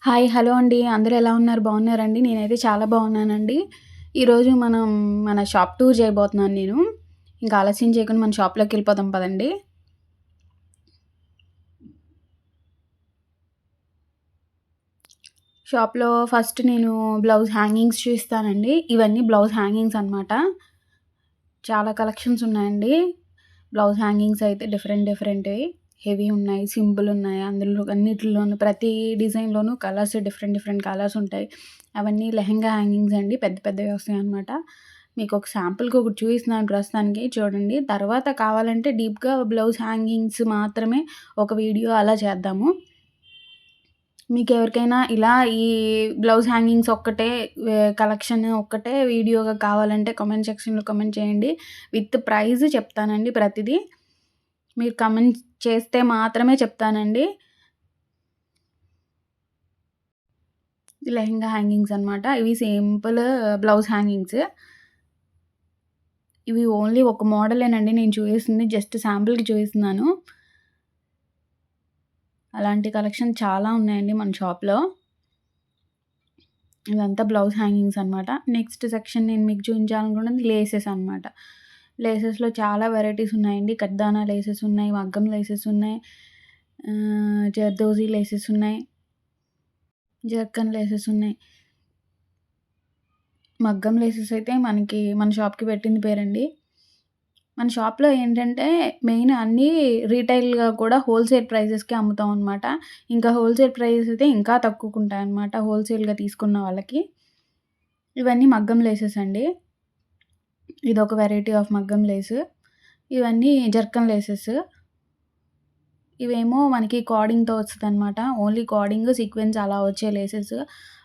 Hi. Hello అండి. అందరూ ఎలా ఉన్నారు? బాగున్నారండి? నేనైతే చాలా బాగున్నానండి. ఈరోజు మనం మన షాప్ టూర్ చేయబోతున్నాను నేను. ఇంకా ఆలస్యం చేయకుండా మన షాప్‌లోకెళ్ళిపోదాం పదండి. షాప్‌లో ఫస్ట్ నేను బ్లౌజ్ హ్యాంగింగ్స్ చూపిస్తానండి. ఇవన్నీ బ్లౌజ్ హ్యాంగింగ్స్ అనమాట. చాలా కలెక్షన్స్ ఉన్నాయండి. బ్లౌజ్ హ్యాంగింగ్స్ అయితే డిఫరెంట్ డిఫరెంట్‌వి. హెవీ ఉన్నాయి, సింపుల్ ఉన్నాయి. అందులో అన్నిటిలోనూ ప్రతి డిజైన్‌లోనూ కలర్స్ డిఫరెంట్ డిఫరెంట్ కలర్స్ ఉంటాయి. అవన్నీ లెహెంగా హ్యాంగింగ్స్ అండి. పెద్ద పెద్దవి వస్తాయన్నమాట. మీకొక శాంపుల్‌కి ఒకటి చూపిస్తున్నాను ప్రస్తుతానికి చూడండి. తర్వాత కావాలంటే డీప్‌గా బ్లౌజ్ హ్యాంగింగ్స్ మాత్రమే ఒక వీడియో అలా చేద్దాము. మీకెవరికైనా ఇలా ఈ బ్లౌజ్ హ్యాంగింగ్స్ ఒక్కటే కలెక్షన్ ఒక్కటే వీడియోగా కావాలంటే కామెంట్ సెక్షన్‌లో కామెంట్ చేయండి. విత్ ప్రైజ్ చెప్తానండి ప్రతిదీ. మీరు కామెంట్ చేస్తే మాత్రమే చెప్తానండి. లెహెంగా హ్యాంగింగ్స్ అనమాట. ఇవి సింపుల్ బ్లౌజ్ హ్యాంగింగ్స్. ఇవి ఓన్లీ ఒక మోడలేనండి నేను చూపిస్తుంది. జస్ట్ శాంపుల్‌కి చూపిస్తున్నాను. అలాంటి కలెక్షన్ చాలా ఉన్నాయండి మన షాప్‌లో. ఇదంతా బ్లౌజ్ హ్యాంగింగ్స్ అనమాట. నెక్స్ట్ సెక్షన్ నేను మీకు చూపించాలనుకున్నది లేసెస్ అనమాట. లేసెస్‌లో చాలా వెరైటీస్ ఉన్నాయండి. కడ్దానా లేసెస్ ఉన్నాయి, మగ్గం లేసెస్ ఉన్నాయి, జర్దోజీ లేసెస్ ఉన్నాయి, జర్కన్ లేసెస్ ఉన్నాయి. మగ్గం లేసెస్ అయితే మన షాప్‌కి పెట్టింది పేరండి. మన షాప్‌లో ఏంటంటే మెయిన్ అన్నీ రీటైల్‌గా కూడా హోల్‌సేల్ ప్రైజెస్‌కే అమ్ముతాం అనమాట. ఇంకా హోల్‌సేల్ ప్రైజెస్ అయితే ఇంకా తక్కువకుంటాయన్నమాట హోల్‌సేల్‌గా తీసుకున్న వాళ్ళకి. ఇవన్నీ మగ్గం లేసెస్ అండి. ఇదొక వెరైటీ ఆఫ్ మగ్గం లేసు. ఇవన్నీ జర్కన్ లేసెస్. ఇవేమో మనకి కార్డింగ్‌తో వస్తదనమాట. ఓన్లీ కార్డింగ్, సీక్వెన్స్ అలా వచ్చే లేసెస్.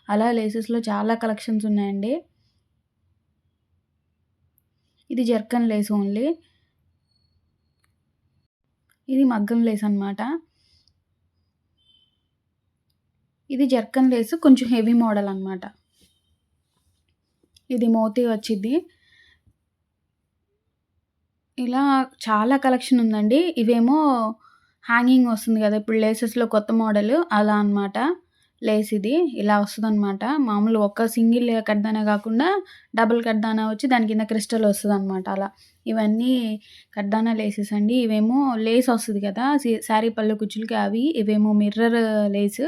అలా లేసెస్‌లో చాలా కలెక్షన్స్ ఉన్నాయండి. ఇది జర్కన్ లేస్ ఓన్లీ. ఇది మగ్గం లేస్ అనమాట. ఇది జర్కన్ లేస్ కొంచెం హెవీ మోడల్ అనమాట. ఇది మోతీ వచ్చిద్ది. ఇలా చాలా కలెక్షన్ ఉందండి. ఇవేమో హ్యాంగింగ్ వస్తుంది గదా! ఇప్పుడు లేసెస్‌లో కొత్త మోడలు అలా అనమాట. లేస్ ఇది. ఇలా వస్తదనమాట. మామూలుగా ఒక సింగిల్ కడ్దానా గాకుండా డబుల్ కడ్దానా వచ్చి దాని కింద క్రిస్టల్ వస్తదనమాట అలా. ఇవన్నీ కడ్దానా లేసెస్ అండి. ఇవేమో లేస్ వస్తది కదా! శారీ పళ్ళు కుచ్చులకి అవి. ఇవేమో మిర్రర్ లేసు.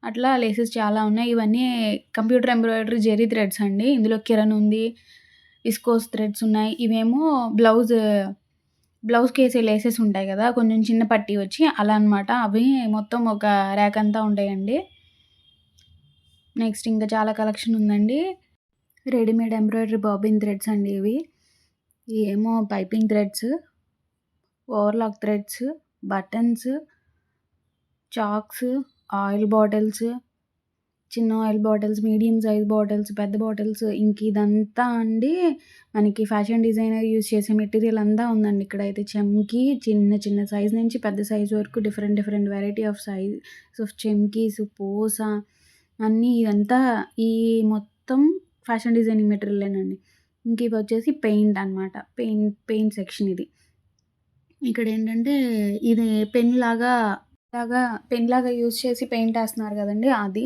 అట్లా లేసెస్ చాలా ఉన్నాయి. ఇవన్నీ కంప్యూటర్ ఎంబ్రాయిడరీ జెరీ థ్రెడ్స్ అండి. ఇందులో కిరణ్ ఉంది. విస్కోస్ థ్రెడ్స్ ఉన్నాయి. ఇవేమో బ్లౌజ్‌కేసే లేసెస్ ఉంటాయి గదా! కొంచెం చిన్న పట్టీ వచ్చి అలా అనమాట. అవి మొత్తం ఒక ర్యాక్ అంతా ఉంటాయండి. నెక్స్ట్ ఇంకా చాలా కలెక్షన్ ఉందండి. రెడీమేడ్ ఎంబ్రాయిడరీ బాబిన్ థ్రెడ్స్ అండి ఇవి. ఇయేమో piping threads, overlock threads, buttons, chalks, oil bottles, చిన్న oil bottles, medium size bottles, పెద్ద బాటిల్స్ ఇదంతా అండి మనకి ఫ్యాషన్ డిజైనర్ యూజ్ చేసే మెటీరియల్ అంతా ఉందండి ఇక్కడైతే. చెమ్కీ చిన్న చిన్న సైజ్ నుంచి పెద్ద సైజ్ వరకు different different variety of size of చెమ్కీస్, పూస అన్నీ ఇదంతా ఈ మొత్తం ఫ్యాషన్ డిజైనింగ్ మెటీరియలేనండి. ఇవొచ్చేసి పెయింట్ అనమాట. పెయింట్ సెక్షన్ ఇది. ఇక్కడేంటంటే ఇది పెన్‌లాగా యూజ్ చేసి పెయింటేస్తున్నారు గదండీ! అది.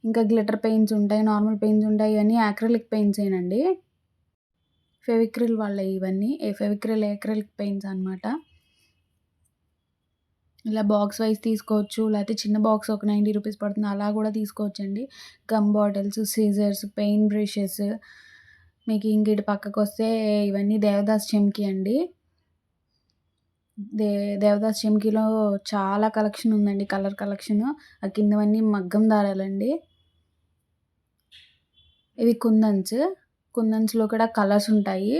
ఇంకా గ్లిటర్ పెయింట్స్ ఉంటాయి. నార్మల్ పెయింట్స్ ఉంటాయి. ఇవన్నీ యాక్రిలిక్ పెయింట్సేనండి. ఫెవిక్రిల్ వాళ్ళయి ఇవన్నీ. ఫెవిక్రిల్, యాక్రిలిక్ పెయింట్స్ అనమాట. ఇలా బాక్స్ వైస్ తీసుకోవచ్చు. లేతే చిన్న బాక్స్ ఒక ₹90 పడుతుంది. అలా గూడా తీసుకోవచ్చండి. Gum bottles, scissors, paint brushes. మీకు ఇంక ఇటు పక్కకొస్తే ఇవన్నీ దేవదాస్ చెమ్కీ అండి. దే దేవదాస్ చెమ్కీలో చాలా కలెక్షన్ ఉందండి. Colour collection. ఆ కిందవన్నీ మగ్గం దారాలండి. ఇవి కుందన్స్. కుందన్స్‌లో కూడా కలర్స్ ఉంటాయి.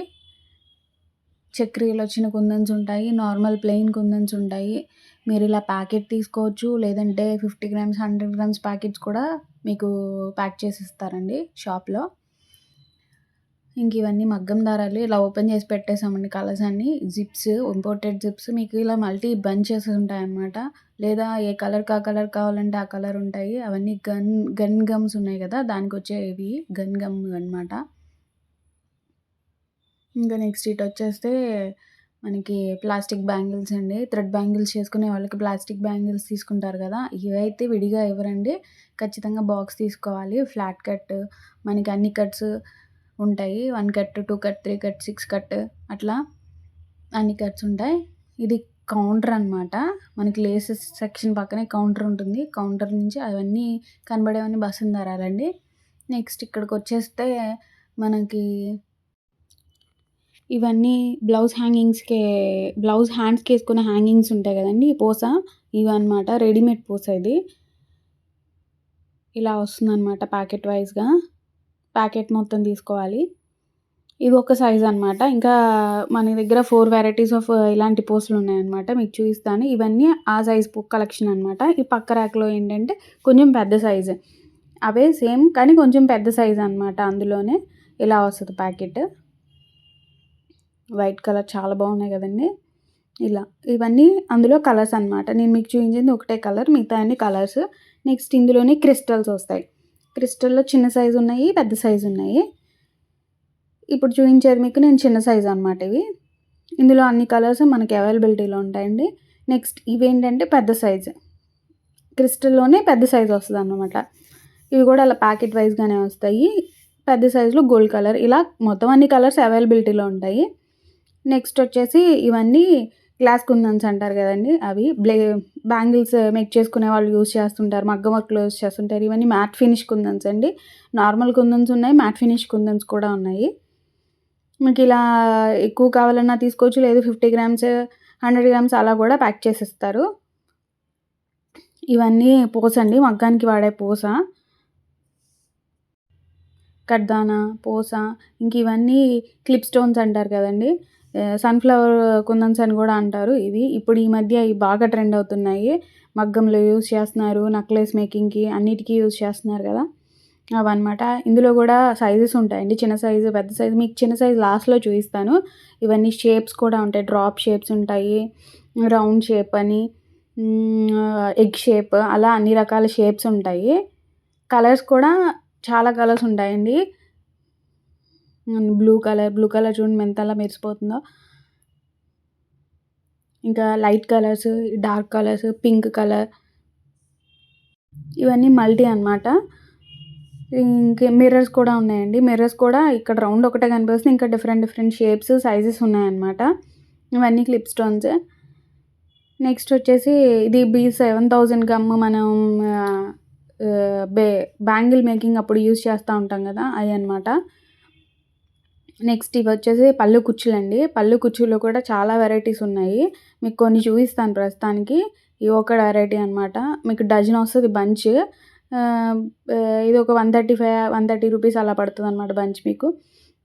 చక్రీలొచ్చిన కుందన్స్ ఉంటాయి. నార్మల్ ప్లెయిన్ కుందన్స్ ఉంటాయి. మీరిలా ప్యాకెట్ తీసుకోవచ్చు. లేదంటే 50 గ్రామ్స్, 100 గ్రామ్స్ ప్యాకెట్స్ కూడా మీకు ప్యాక్ చేసిస్తారండి షాప్‌లో. ఇవన్నీ మగ్గం దారాలు ఇలా ఓపెన్ చేసి పెట్టేసామండి కలర్స్ అన్నీ. జిప్స్, ఇంపోర్టెడ్ జిప్స్ మీకు ఇలా మల్టీ బంచెస్ ఉంటాయన్నమాట. లేదా ఏ కలర్‌కి ఆ కలర్ కావాలంటే ఆ కలర్ ఉంటాయి. అవన్నీ గన్ గమ్స్ ఉన్నాయి గదా! దానికొచ్చేవి గన్ గమ్ అనమాట. ఇంకా నెక్స్ట్ ఇటొచ్చేస్తే మనకి ప్లాస్టిక్ బ్యాంగిల్స్ అండి. థ్రెడ్ బ్యాంగిల్స్ చేసుకునే వాళ్ళకి ప్లాస్టిక్ బ్యాంగిల్స్ తీసుకుంటారు కదా! ఇవైతే విడిగా ఇవ్వరండి. ఖచ్చితంగా బాక్స్ తీసుకోవాలి. ఫ్లాట్ కట్ మనకి అన్ని కట్స్ ఉంటాయి. 1 కట్, 2 కట్, 3 కట్, 6 కట్ అట్లా అన్ని కట్స్ ఉంటాయి. ఇది కౌంటర్ అనమాట. మనకి లేసెస్ సెక్షన్ పక్కనే కౌంటర్ ఉంటుంది. కౌంటర్ నుంచి అవన్నీ కనబడేవన్నీ బస్సులు దారాలండి. నెక్స్ట్ ఇక్కడికొచ్చేస్తే మనకి ఇవన్నీ బ్లౌజ్ హ్యాండ్స్‌కేసుకునే హ్యాంగింగ్స్ ఉంటాయి గదండీ! పూస ఇవన్నమాట. రెడీమేడ్ పూస ఇది. ఇలా వస్తుందనమాట ప్యాకెట్ వైస్‌గా. ప్యాకెట్ మొత్తం తీసుకోవాలి. ఇది ఒక సైజ్ అనమాట. ఇంకా మన దగ్గర 4 వెరైటీస్ ఆఫ్ ఇలాంటి పూసలున్నాయన్నమాట. మీకు చూపిస్తాను. ఇవన్నీ ఆ సైజ్ కలెక్షన్ అనమాట. ఈ పక్క ర్యాక్‌లో ఏంటంటే కొంచెం పెద్ద సైజు. అవే సేమ్ కానీ కొంచెం పెద్ద సైజ్ అనమాట. అందులోనే ఇలా వస్తది ప్యాకెట్. వైట్ కలర్ చాలా బాగున్నాయి కదండీ! ఇలా ఇవన్నీ అందులో కలర్స్ అనమాట. నేను మీకు చూపించింది ఒకటే కలర్. మిగతా అన్ని కలర్స్. నెక్స్ట్ ఇందులోనే క్రిస్టల్స్ వస్తాయి. క్రిస్టల్‌లో చిన్న సైజు ఉన్నాయి, పెద్ద సైజు ఉన్నాయి. ఇప్పుడు చూపించేది మీకు నేను చిన్న సైజు అనమాట ఇవి. ఇందులో అన్ని కలర్స్ మనకి అవైలబిలిటీలో ఉంటాయండి. నెక్స్ట్ ఇవేంటంటే పెద్ద సైజు. క్రిస్టల్‌లోనే పెద్ద సైజు వస్తదనమాట. ఇవి కూడా అలా ప్యాకెట్ వైస్‌గానే వస్తాయి. పెద్ద సైజులో గోల్డ్ కలర్ ఇలా మొత్తం అన్ని కలర్స్ అవైలబిలిటీలో ఉంటాయి. నెక్స్ట్ వచ్చేసి ఇవన్నీ గ్లాస్ కుందన్స్ అంటారు కదండీ! అవి బ్యాంగిల్స్ మేక్ చేసుకునే వాళ్ళు యూజ్ చేస్తుంటారు. మగ్గం వర్క్‌లో యూజ్ చేస్తుంటారు. ఇవన్నీ మ్యాట్ ఫినిష్ కుందన్స్ అండి. నార్మల్ కుందన్స్ ఉన్నాయి. మ్యాట్ ఫినిష్ కుందన్స్ కూడా ఉన్నాయి. మీకు ఇలా ఎక్కువ కావాలన్నా తీసుకోవచ్చు. లేదు 50 గ్రామ్స్, 100 గ్రామ్స్ అలా కూడా ప్యాక్ చేసిస్తారు. ఇవన్నీ పూస అండి. మగ్గానికి వాడే పూస. కడ్దానా, పూస ఇంక ఇవన్నీ క్లిప్ స్టోన్స్ అంటారు కదండీ! సన్‌ఫ్లవర్ కుందన్స్ అని కూడా అంటారు ఇవి. ఇప్పుడు ఈ మధ్య ఇవి బాగా ట్రెండ్ అవుతున్నాయి. మగ్గంలో యూజ్ చేస్తున్నారు. నెక్లెస్ మేకింగ్‌కి అన్నిటికి యూజ్ చేస్తున్నారు కదా! అవన్నమాట. ఇందులో కూడా సైజెస్ ఉంటాయండి. చిన్న సైజు, పెద్ద సైజు. మీకు చిన్న సైజు లాస్ట్‌లో చూపిస్తాను. ఇవన్నీ షేప్స్ కూడా ఉంటాయి. డ్రాప్ షేప్స్ ఉంటాయి. రౌండ్ షేప్ అని, ఎగ్ షేప్ అలా అన్ని రకాల షేప్స్ ఉంటాయి. కలర్స్ కూడా చాలా కలర్స్ ఉంటాయండి. బ్లూ కలర్ చూడండి ఎంతలా మెరిసిపోతుందో. ఇంకా light colours, dark colours, pink colour ఇవన్నీ మల్టీ అనమాట. ఇంక మిర్రర్స్ కూడా ఉన్నాయండి. మిర్రర్స్ కూడా ఇక్కడ రౌండ్ ఒకటే కనిపిస్తుంది. ఇంకా డిఫరెంట్ షేప్స్, సైజెస్ ఉన్నాయన్నమాట. ఇవన్నీ క్లిప్ స్టోన్స్. నెక్స్ట్ వచ్చేసి ఇది B7000 గమ్ మనం బ్యాంగిల్ మేకింగ్ అప్పుడు యూజ్ చేస్తూ ఉంటాం కదా! అవి అనమాట. నెక్స్ట్ ఇవి వచ్చేసి పళ్ళు కుచ్చులండి. పళ్ళు కుచ్చులో కూడా చాలా వెరైటీస్ ఉన్నాయి. మీకు కొన్ని చూపిస్తాను ప్రస్తుతానికి. ఇది ఒక వెరైటీ అనమాట. మీకు డజన్ వస్తుంది బంచ్. ఇది ఒక 130 రూపీస్ అలా పడుతుందన్నమాట బంచ్ మీకు.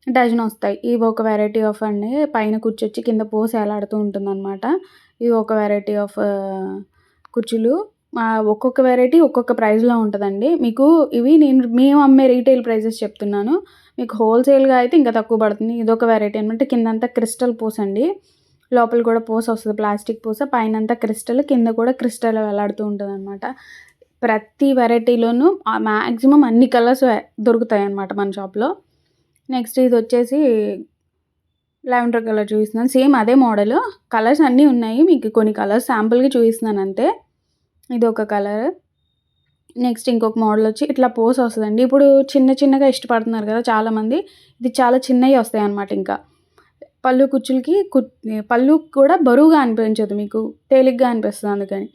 డజన్ వస్తాయి. ఇవి ఒక వెరైటీ ఆఫ్ అండి. పైన కుచ్చొచ్చి కింద పూస ఎలాడుతూ ఉంటుందన్నమాట. ఇవి ఒక వెరైటీ ఆఫ్ కుచ్చులు. ఒక్కొక్క వెరైటీ ఒక్కొక్క ప్రైస్‌లో ఉంటదండి. మీకు ఇవి మేము అమ్మే రీటైల్ ప్రైజెస్ చెప్తున్నాను. మీకు హోల్‌సేల్‌గా అయితే ఇంకా తక్కువ పడుతుంది. ఇదొక వెరైటీ అనమాట. కిందంతా క్రిస్టల్ పూస అండి. లోపల కూడా పూస వస్తది. ప్లాస్టిక్ పూస. పైనంతా క్రిస్టల్, కింద కూడా క్రిస్టల్ వేలాడుతూ ఉంటదనమాట. ప్రతి వెరైటీలోనూ మ్యాక్సిమం అన్ని కలర్స్ దొరుకుతాయన్నమాట మన షాప్‌లో. నెక్స్ట్ ఇది వచ్చేసి లావెండర్ కలర్ చూపిస్తున్నాను. సేమ్ అదే మోడల్. కలర్స్ అన్నీ ఉన్నాయి. మీకు కొన్ని కలర్స్ శాంపుల్‌గా చూపిస్తున్నాను అంతే. ఇదొక కలర్. నెక్స్ట్ ఇంకొక మోడల్ వచ్చి ఇట్లా పూస వస్తదండి. ఇప్పుడు చిన్నగా ఇష్టపడుతున్నారు కదా చాలామంది. ఇది చాలా చిన్నవి వస్తాయన్నమాట ఇంకా. పళ్ళు కుచ్చులకి పళ్ళు కూడా బరువుగా అనిపించదు మీకు. తేలిగ్గా అనిపిస్తది అందుకని.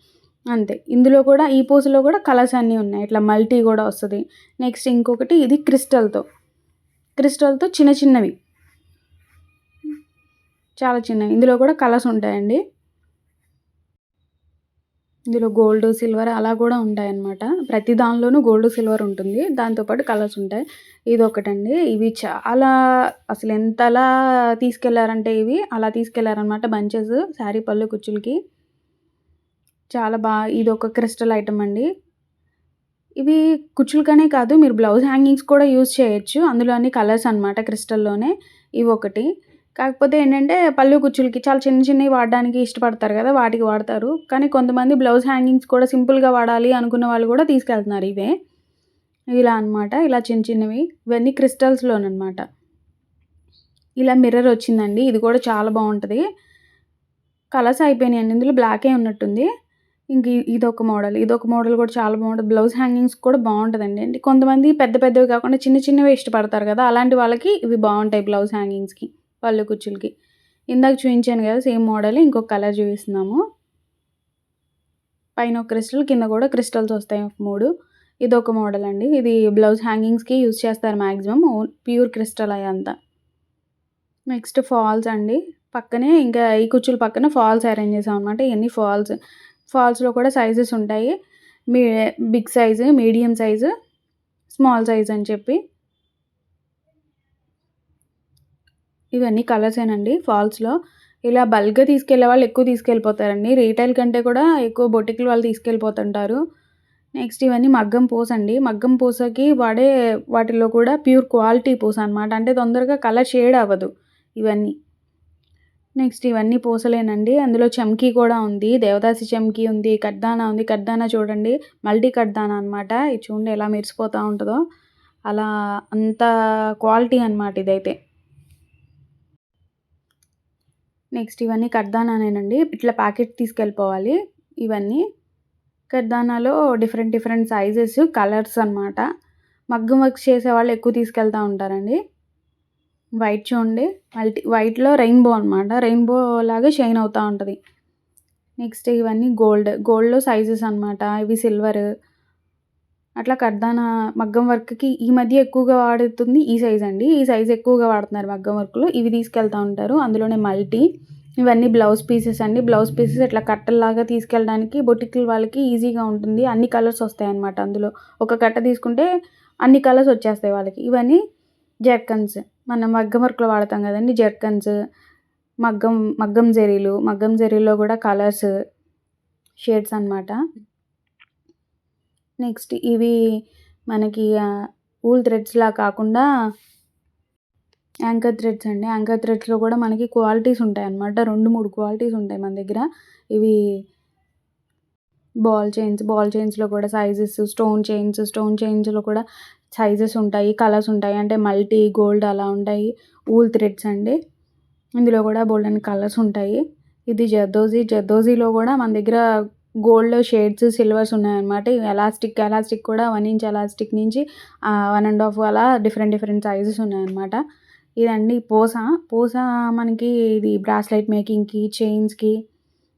అంతే. ఇందులో కూడా ఈ పూసలో కూడా కలర్స్ అన్నీ ఉన్నాయి. ఇట్లా మల్టీ కూడా వస్తది. నెక్స్ట్ ఇంకొకటి ఇది క్రిస్టల్‌తో చిన్నవి. చాలా చిన్నవి. ఇందులో కూడా కలర్స్ ఉంటాయండి. ఇందులో గోల్డ్, సిల్వర్ అలా కూడా ఉంటాయన్నమాట. ప్రతి దానిలోనూ గోల్డ్, సిల్వర్ ఉంటుంది. దాంతో పాటు కలర్స్ ఉంటాయి. ఇదొకటండి. ఇవి చాలా అసలు ఎంతలా తీసుకెళ్లారంటే ఇవి అలా తీసుకెళ్లారనమాట బంచెస్ శారీ పళ్ళు కుచ్చులకి. చాలా ఇదొక క్రిస్టల్ ఐటెమ్ అండి. ఇవి కుచ్చులకనే కాదు మీరు బ్లౌజ్ హ్యాంగింగ్స్ కూడా యూజ్ చేయొచ్చు. అందులో అన్ని కలర్స్ అనమాట క్రిస్టల్‌లోనే. ఇవొకటి. కాకపోతే ఏంటంటే పళ్ళు కుచ్చులకి చాలా చిన్నవి వాడడానికి ఇష్టపడతారు కదా! వాటికి వాడతారు. కానీ కొంతమంది బ్లౌజ్ హ్యాంగింగ్స్ కూడా సింపుల్‌గా వాడాలి అనుకున్న వాళ్ళు కూడా తీసుకెళ్తున్నారు ఇవే. ఇలా అనమాట. ఇలా చిన్నవి. ఇవన్నీ క్రిస్టల్స్‌లోననమాట. ఇలా మిర్రర్ వచ్చిందండి. ఇది కూడా చాలా బావుంటది. కలర్స్ అయిపోయినాయండి. ఇందులో బ్లాకే ఉన్నట్టుంది. ఇంక ఇదొక మోడల్. ఇదొక మోడల్ కూడా చాలా బావుంటది. బ్లౌజ్ హ్యాంగింగ్స్ కూడా బావుంటదండి. అంటే కొంతమంది పెద్ద పెద్దవి కాకుండా చిన్న చిన్నవే ఇష్టపడతారు కదా! అలాంటి వాళ్ళకి ఇవి బావుంటాయి బ్లౌజ్ హ్యాంగింగ్స్‌కి, పళ్ళు కుచ్చులకి. ఇందాక చూయించాను కదా! సేమ్ మోడల్ ఇంకొక కలర్ చూపిస్తున్నాము. పైన ఒక క్రిస్టల్, కింద కూడా క్రిస్టల్స్ వస్తాయి 3. ఇదొక మోడల్ అండి. ఇది బ్లౌజ్ హ్యాంగింగ్స్‌కి యూజ్ చేస్తారు మాక్సిమం. ప్యూర్ క్రిస్టల్ అయంతా. నెక్స్ట్ ఫాల్స్ అండి. పక్కనే ఇంకా ఈ కుచ్చుల పక్కన ఫాల్స్ అరేంజ్ చేసామనమాట. ఇయన్నీ ఫాల్స్. ఫాల్స్‌లో కూడా సైజెస్ ఉంటాయి. మీ big size, medium size, small size అని చెప్పి. ఇవన్నీ కలర్సేనండి ఫాల్స్‌లో. ఇలా బల్క్‌గా తీసుకెళ్ళే వాళ్ళు ఎక్కువ తీసుకెళ్ళిపోతారండి. రీటైల్ కంటే కూడా ఎక్కువ బొటిక్‌ల వాళ్ళు తీసుకెళ్ళిపోతుంటారు. నెక్స్ట్ ఇవన్నీ మగ్గం పూసండి. మగ్గం పూసకి వాడే వాటిల్లో కూడా ప్యూర్ క్వాలిటీ పూస అనమాట. అంటే తొందరగా కలర్ షేడ్ అవ్వదు ఇవన్నీ. నెక్స్ట్ ఇవన్నీ పూసలేనండి. అందులో చమ్కీ కూడా ఉంది. దేవదాసి చమ్కీ ఉంది. కడ్దానా ఉంది. కడ్దానా చూడండి మల్టీ కడ్దానా అనమాట. ఇది చూడండి ఎలా మెరిసిపోతా ఉంటదో. అలా అంత క్వాలిటీ అనమాట ఇదైతే. నెక్స్ట్ ఇవన్నీ కడ్దానానేనండి. ఇట్లా ప్యాకెట్ తీసుకెళ్ళిపోవాలి ఇవన్నీ. కడ్దానాలో డిఫరెంట్ డిఫరెంట్ సైజెస్, కలర్స్ అనమాట. మగ్గం వర్క్స్ చేసేవాళ్ళు ఎక్కువ తీసుకెళ్తా ఉంటారండి. వైట్ చూడండి. వైట్‌లో రెయిన్‌బో అనమాట. రెయిన్‌బో లాగా షైన్ అవుతా ఉంటది. నెక్స్ట్ ఇవన్నీ గోల్డ్‌లో సైజెస్ అనమాట. ఇవి సిల్వర్. అట్లా కడ్దానా మగ్గం వర్క్‌కి ఈ మధ్య ఎక్కువగా వాడుతుంది ఈ సైజ్ అండి. ఈ సైజ్ ఎక్కువగా వాడుతున్నారు మగ్గం వర్క్‌లో. ఇవి తీసుకెళ్తా ఉంటారు. అందులోనే మల్టీ. ఇవన్నీ బ్లౌజ్ పీసెస్ అండి. బ్లౌజ్ పీసెస్ ఇట్లా కట్టల్లాగా తీసుకెళ్ళడానికి బొటిక్‌ల వాళ్ళకి ఈజీగా ఉంటుంది. అన్ని కలర్స్ వస్తాయన్నమాట అందులో. ఒక కట్ట తీసుకుంటే అన్ని కలర్స్ వచ్చేస్తాయి వాళ్ళకి. ఇవన్నీ జర్కన్స్. మనం మగ్గం వర్క్‌లో వాడతాం కదండీ జర్కన్స్. మగ్గం జరీలు. మగ్గం జరీలో కూడా కలర్స్, షేడ్స్ అనమాట. నెక్స్ట్ ఇవి మనకి వూల్ థ్రెడ్స్‌లా కాకుండా యాంకర్ థ్రెడ్స్ అండి. యాంకర్ థ్రెడ్స్‌లో కూడా మనకి క్వాలిటీస్ ఉంటాయన్నమాట. 2, 3 క్వాలిటీస్ ఉంటాయి మన దగ్గర. ఇవి బాల్ చైన్స్‌లో కూడా సైజెస్, స్టోన్ చైన్స్‌లో కూడా సైజెస్ ఉంటాయి, కలర్స్ ఉంటాయి. అంటే మల్టీ, గోల్డ్ అలా ఉంటాయి. వూల్ థ్రెడ్స్ అండి. ఇందులో కూడా బోలెడన్ని కలర్స్ ఉంటాయి. ఇది జర్దోజీలో కూడా మన దగ్గర గోల్డ్‌లో షేడ్స్, సిల్వర్స్ ఉన్నాయన్నమాట. ఇవి ఎలాస్టిక్ కూడా 1 ఇంచ్ ఎలాస్టిక్ నుంచి 1½ అలా డిఫరెంట్ డిఫరెంట్ సైజెస్ ఉన్నాయన్నమాట. ఇదండి పూస మనకి ఇది బ్రాస్లెట్ మేకింగ్‌కి, చైన్స్‌కి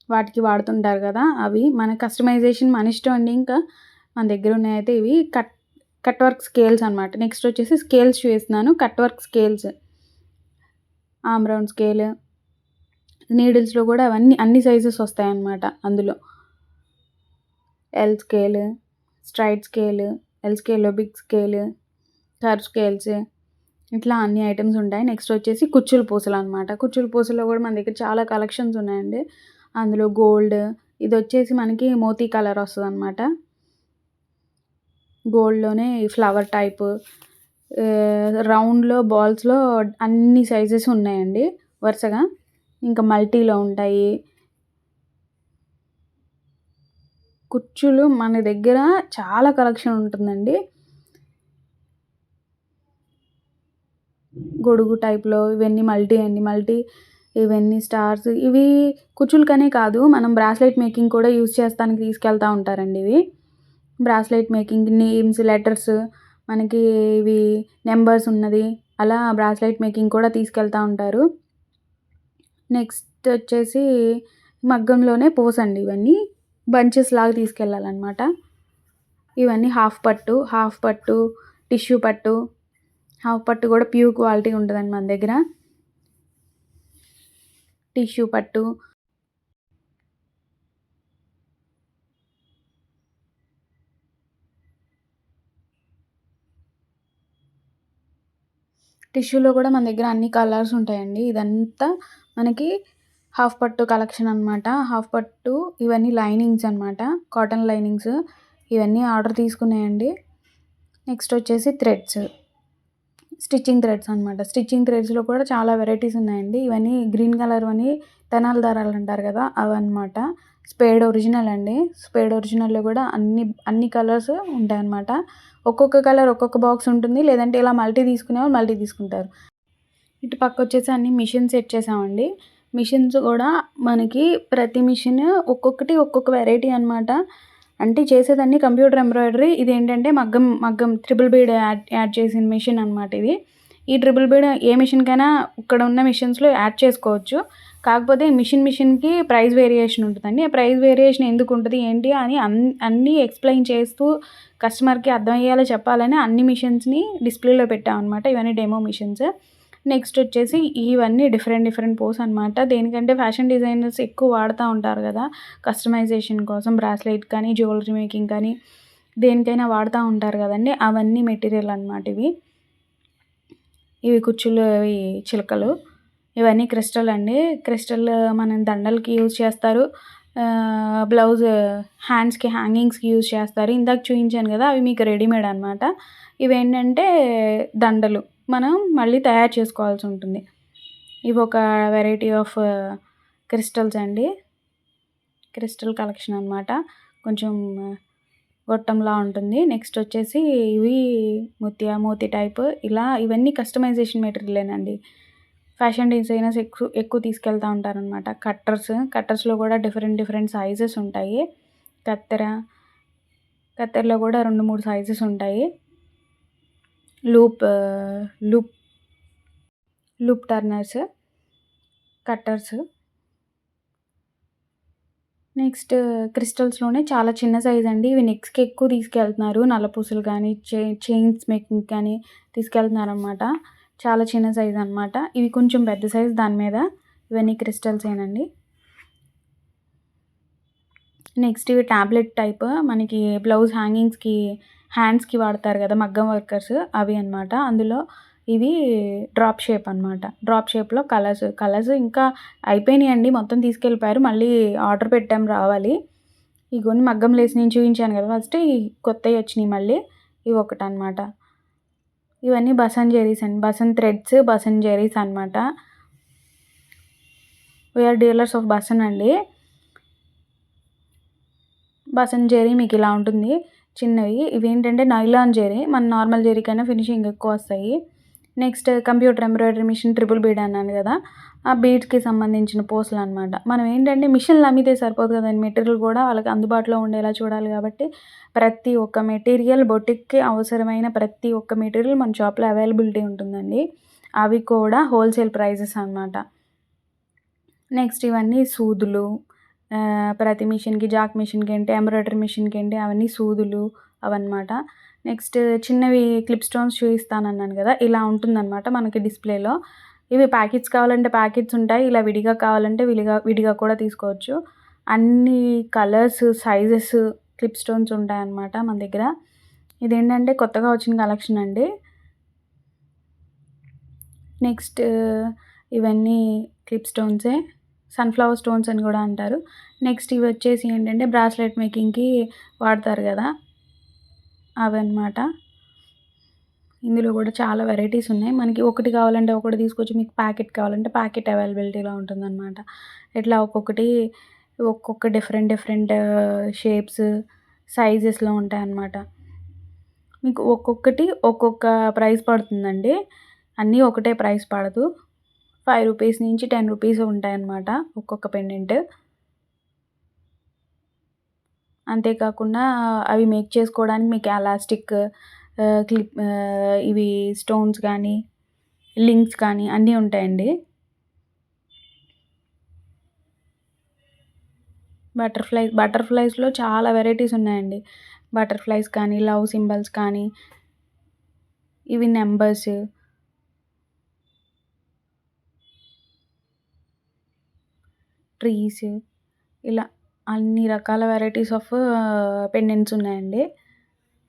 వాటికి వాడుతుంటారు కదా! అవి మన కస్టమైజేషన్ మన ఇష్టం అండి ఇంకా. మన దగ్గర ఉన్నాయైతే ఇవి కట్ వర్క్ స్కేల్స్ అనమాట. నెక్స్ట్ వచ్చేసి స్కేల్స్ చూపిస్తున్నాను. Cut work scales. Arm round scale. నీడిల్స్‌లో కూడా అన్ని సైజెస్ వస్తాయన్నమాట అందులో. L scale, straight scale, L స్కేల్‌లో బిగ్ స్కేల్, కర్వ్ స్కేల్స్ ఇట్లా అన్ని ఐటెమ్స్ ఉంటాయి. నెక్స్ట్ వచ్చేసి కుచ్చుల పూసలనమాట. కుచ్చుల పూసలో కూడా మన దగ్గర చాలా కలెక్షన్స్ ఉన్నాయండి. అందులో గోల్డ్ ఇదొచ్చేసి మనకి మోతీ కలర్ వస్తదనమాట. గోల్డ్‌లోనే ఫ్లవర్ టైపు రౌండ్‌లో, బాల్స్‌లో అన్ని సైజెస్ ఉన్నాయండి వరుసగా. ఇంకా మల్టీలో ఉంటాయి. కుచ్చులు మన దగ్గర చాలా కలెక్షన్ ఉంటుందండి. గొడుగు టైప్‌లో ఇవన్నీ మల్టీ అండి. ఇవన్నీ స్టార్స్. ఇవి కుచ్చులకనే కాదు మనం బ్రాస్లెట్ మేకింగ్ కూడా యూజ్ చేస్తానికి తీసుకెళ్తా ఉంటారండి ఇవి. బ్రాస్లెట్ మేకింగ్ నేమ్స్, లెటర్స్ మనకి ఇవి నంబర్స్ ఉన్నది. అలా బ్రాస్లెట్ మేకింగ్ కూడా తీసుకెళ్తా ఉంటారు. నెక్స్ట్ వచ్చేసి మగ్గంలోనే పూసండి ఇవన్నీ. బంచెస్ లాగా తీసుకెళ్ళాలన్నమాట. ఇవన్నీ హాఫ్ పట్టు, టిష్యూ పట్టు. హాఫ్ పట్టు కూడా ప్యూర్ క్వాలిటీ ఉంటదండి మన దగ్గర. టిష్యూ పట్టు. టిష్యూలో కూడా మన దగ్గర అన్ని కలర్స్ ఉంటాయండి. ఇదంతా మనకి హాఫ్ పట్టు కలెక్షన్ అనమాట. హాఫ్ పట్టు ఇవన్నీ లైనింగ్స్ అనమాట. Cotton linings. ఇవన్నీ ఆర్డర్ తీసుకున్నాయండి. నెక్స్ట్ వచ్చేసి స్టిచ్చింగ్ థ్రెడ్స్ అనమాట. స్టిచ్చింగ్ థ్రెడ్స్‌లో కూడా చాలా వెరైటీస్ ఉన్నాయండి. ఇవన్నీ గ్రీన్ కలర్‌వని తెనాలి దారాలు అంటారు కదా! అవన్నమాట. స్పేడ్ ఒరిజినల్ అండి. స్పేడ్ ఒరిజినల్‌లో కూడా అన్ని కలర్స్ ఉంటాయన్నమాట. ఒక్కొక్క కలర్ ఒక్కొక్క బాక్స్ ఉంటుంది. లేదంటే ఇలా మల్టీ తీసుకునేవాళ్ళు మల్టీ తీసుకుంటారు. ఇటు పక్కొచ్చేసి అన్ని మిషన్ సెట్ చేసామండి. మిషన్స్ కూడా మనకి ప్రతి మిషన్ ఒక్కొక్కటి ఒక్కొక్క వెరైటీ అనమాట. అంటే చేసేదన్నీ కంప్యూటర్ ఎంబ్రాయిడరీ. ఇదేంటంటే మగ్గం మగ్గం ట్రిపుల్ బీడ్ యాడ్ చేసిన మిషన్ అనమాట ఇది. ఈ ట్రిపుల్ బీడ్ ఏ మిషన్‌కైనా ఇక్కడ ఉన్న మిషన్స్‌లో యాడ్ చేసుకోవచ్చు. కాకపోతే మిషన్‌కి ప్రైస్ వేరియేషన్ ఉంటదండి. ఆ ప్రైస్ వేరియేషన్ ఎందుకుంటది, ఏంటి అని అన్నీ ఎక్స్‌ప్లెయిన్ చేస్తూ కస్టమర్‌కి అర్థమయ్యేలా చెప్పాలని అన్ని మిషన్స్‌ని డిస్‌ప్లేలో పెట్టామనమాట. ఇవన్నీ డెమో మిషన్స్. నెక్స్ట్ వచ్చేసి ఇవన్నీ డిఫరెంట్ పోస్ అనమాట. దేనికంటే ఫ్యాషన్ డిజైనర్స్ ఎక్కువ వాడుతా ఉంటారు కదా! కస్టమైజేషన్ కోసం బ్రాస్లెట్ కానీ, జ్యువెలరీ మేకింగ్ కానీ దేనికైనా వాడుతా ఉంటారు కదండీ! అవన్నీ మెటీరియల్ అనమాట ఇవి. ఇవి కుచ్చులు, ఇవి చిలకలు. ఇవన్నీ క్రిస్టల్ అండి. క్రిస్టల్ మనం దండలకి యూజ్ చేస్తారు. బ్లౌజ్ హ్యాండ్స్‌కి హ్యాంగింగ్స్‌కి యూజ్ చేస్తారు. ఇందాక చూయించాను కదా! అవి మీకు రెడీమేడ్ అనమాట. ఇవేంటంటే దండలు. మనం మళ్ళీ తయారు చేసుకోవాల్సి ఉంటుంది. ఇవొక వెరైటీ ఆఫ్ క్రిస్టల్స్ అండి. క్రిస్టల్ కలెక్షన్ అనమాట. కొంచెం గొట్టంలా ఉంటుంది. నెక్స్ట్ వచ్చేసి ఇవి మోతీ టైప్ ఇలా ఇవన్నీ కస్టమైజేషన్ మెటీరియలేనండి. ఫ్యాషన్ డిజైనర్స్ ఎక్కువ తీసుకెళ్తా ఉంటారనమాట. కట్టర్స్‌లో కూడా డిఫరెంట్ సైజెస్ ఉంటాయి. కత్తెరలో కూడా 2, 3 సైజెస్ ఉంటాయి. Loop loop loop turners, cutters. Next క్రిస్టల్స్‌లోనే చాలా చిన్న సైజ్ అండి. ఇవి నెక్స్‌కి ఎక్కువ తీసుకెళ్తున్నారు. నల్లపూసలు కానీ, చైన్స్ మేకింగ్ కానీ తీసుకెళ్తున్నారనమాట. చాలా చిన్న సైజ్ అనమాట. ఇవి కొంచెం పెద్ద సైజ్ దాని మీద. ఇవన్నీ క్రిస్టల్సేనండి. నెక్స్ట్ ఇవి టాబ్లెట్ టైప్ మనకి బ్లౌజ్ హ్యాండ్స్‌కి వాడతారు కదా! మగ్గం వర్కర్స్ అవి అనమాట. అందులో ఇవి డ్రాప్ షేప్ అనమాట. డ్రాప్ షేప్‌లో కలర్స్ ఇంకా అయిపోయినాయండి. మొత్తం తీసుకెళ్ళిపోయారు. మళ్ళీ ఆర్డర్ పెట్టాం రావాలి. ఇగోండి మగ్గం లేస్ నేను చూయించాను కదా! ఫస్ట్ కొత్తయి వచ్చినాయి మళ్ళీ. ఇవి ఒకటనమాట. ఇవన్నీ బసన్ జెరీస్ అండి. బసన్ థ్రెడ్స్, బసన్ జెరీస్ అనమాట. వీఆర్ డీలర్స్ ఆఫ్ బసన్ అండి. బసన్ జెరీ మీకు ఇలా ఉంటుంది. చిన్నవి. ఇవేంటంటే నైలాన్ జెరీ. మన నార్మల్ జెరీ కన్నా ఫినిషింగ్ ఎక్కువ వస్తాయి. Next computer embroidery machine triple bead అన్నాను కదా! ఆ బీడ్స్‌కి సంబంధించిన పూసలనమాట. మనం ఏంటంటే మిషన్‌లు అమ్మితే సరిపోదు కదండీ! మెటీరియల్ కూడా వాళ్ళకి అందుబాటులో ఉండేలా చూడాలి కాబట్టి ప్రతి ఒక్క మెటీరియల్ బొటిక్‌కి అవసరమైన ప్రతి ఒక్క మెటీరియల్ మన షాప్‌లో అవైలబిలిటీ ఉంటుందండి. అవి కూడా హోల్‌సేల్ ప్రైజెస్ అనమాట. నెక్స్ట్ ఇవన్నీ సూదులు. ప్రతి మిషన్‌కి జాక్ మిషన్‌కి ఏంటి, ఎంబ్రాయిడరీ మిషన్‌కి ఏంటి అవన్నీ సూదులు అవన్నమాట. నెక్స్ట్ చిన్నవి క్లిప్ స్టోన్స్ చూపిస్తానన్నాను కదా! ఇలా ఉంటుందన్నమాట మనకి డిస్‌ప్లేలో. ఇవి ప్యాకెట్స్ కావాలంటే ప్యాకెట్స్ ఉంటాయి. ఇలా విడిగా కావాలంటే విడిగా కూడా తీసుకోవచ్చు. అన్ని కలర్స్, సైజెస్ క్లిప్ స్టోన్స్ ఉంటాయన్నమాట మన దగ్గర. ఇదేంటంటే కొత్తగా వచ్చిన కలెక్షన్ అండి. నెక్స్ట్ ఇవన్నీ క్లిప్ స్టోన్సే. సన్‌ఫ్లవర్ స్టోన్స్ అని కూడా అంటారు. నెక్స్ట్ ఇవి వచ్చేసి ఏంటంటే బ్రాస్లెట్ మేకింగ్‌కి వాడతారు కదా! అవన్నమాట. ఇందులో కూడా చాలా వెరైటీస్ ఉన్నాయి. మనకి ఒకటి కావాలంటే ఒకటి తీసుకోవచ్చు. మీకు ప్యాకెట్ కావాలంటే ప్యాకెట్ అవైలబిలిటీలో ఉంటుందన్నమాట. ఇట్లా ఒక్కొక్క డిఫరెంట్ షేప్స్, సైజెస్‌లో ఉంటాయన్నమాట. మీకు ఒక్కొక్కటి ఒక్కొక్క ప్రైస్ పడుతుందండి. అన్నీ ఒకటే ప్రైస్ పడదు. రూ. 5 నుంచి రూ. 10 ఉంటాయన్నమాట ఒక్కొక్క పెండెంట్. అంతేకాకుండా అవి మేక్ చేసుకోవడానికి మీకు ఎలాస్టిక్ ఇవి స్టోన్స్ కానీ, లింక్స్ కానీ అన్నీ ఉంటాయండి. బటర్‌ఫ్లైస్‌లో చాలా వెరైటీస్ ఉన్నాయండి. బటర్‌ఫ్లైస్ కానీ, లవ్ సింబల్స్ కానీ, ఇవి నంబర్స్. ట్రీస్ ఇలా అన్ని రకాల వెరైటీస్ ఆఫ్ పెండెంట్స్ ఉన్నాయండి.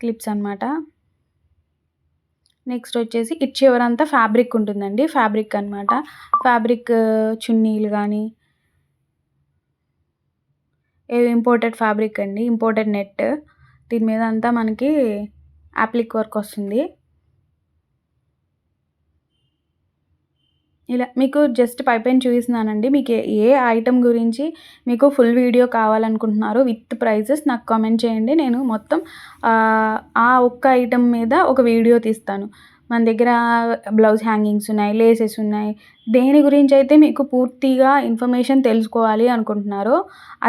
క్లిప్స్ అనమాట. నెక్స్ట్ వచ్చేసి ఇటు చివరంతా ఫ్యాబ్రిక్ ఉంటుందండి. ఫ్యాబ్రిక్ అనమాట. ఫ్యాబ్రిక్ చున్నీలు కానీ ఇంపోర్టెడ్ ఫ్యాబ్రిక్ అండి. Imported net. దీని మీద అంతా మనకి అప్లిక్ వర్క్ వస్తుంది. ఇలా మీకు జస్ట్ పైపైన చూపిస్తున్నానండి. మీకు ఏ ఐటెమ్ గురించి మీకు ఫుల్ వీడియో కావాలనుకుంటున్నారో విత్ ప్రైజెస్ నాకు కామెంట్ చేయండి. నేను మొత్తం ఆ ఒక్క ఐటెమ్ మీద ఒక వీడియో తీస్తాను. మన దగ్గర బ్లౌజ్ హ్యాంగింగ్స్ ఉన్నాయి, లేసెస్ ఉన్నాయి. దేని గురించి అయితే మీకు పూర్తిగా ఇన్ఫర్మేషన్ తెలుసుకోవాలి అనుకుంటున్నారో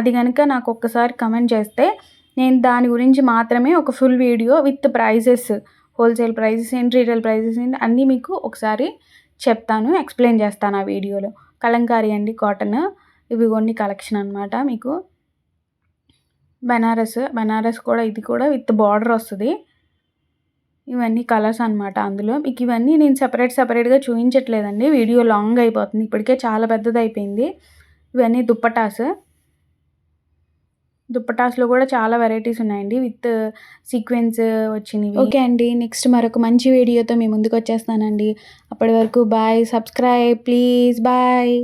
అది గనుక నాకు ఒక్కసారి కమెంట్ చేస్తే నేను దాని గురించి మాత్రమే ఒక full video with prices, wholesale prices ఏంటి, రీటైల్ ప్రైజెస్ ఏంటి అన్నీ మీకు ఒకసారి చెప్తాను, ఎక్స్ప్లెయిన్ చేస్తాను ఆ వీడియోలో. కలంకారీ అండి కాటన్, ఇవి కొన్ని కలెక్షన్ అనమాట. మీకు బనారస్ కూడా, ఇది కూడా విత్ బార్డర్ వస్తుంది. ఇవన్నీ కలర్స్ అనమాట. అందులో మీకు ఇవన్నీ నేను సెపరేట్గా చూపించట్లేదండి, వీడియో లాంగ్ అయిపోతుంది, ఇప్పటికే చాలా పెద్దది అయిపోయింది. ఇవన్నీ దుప్పటాస్లో కూడా చాలా వెరైటీస్ ఉన్నాయండి, విత్ సీక్వెన్స్ వచ్చినవి. ఓకే అండి, నెక్స్ట్ మరొక మంచి వీడియోతో మీ ముందుకు వచ్చేస్తానండి. అప్పటి వరకు బాయ్, సబ్స్క్రైబ్ ప్లీజ్, బాయ్.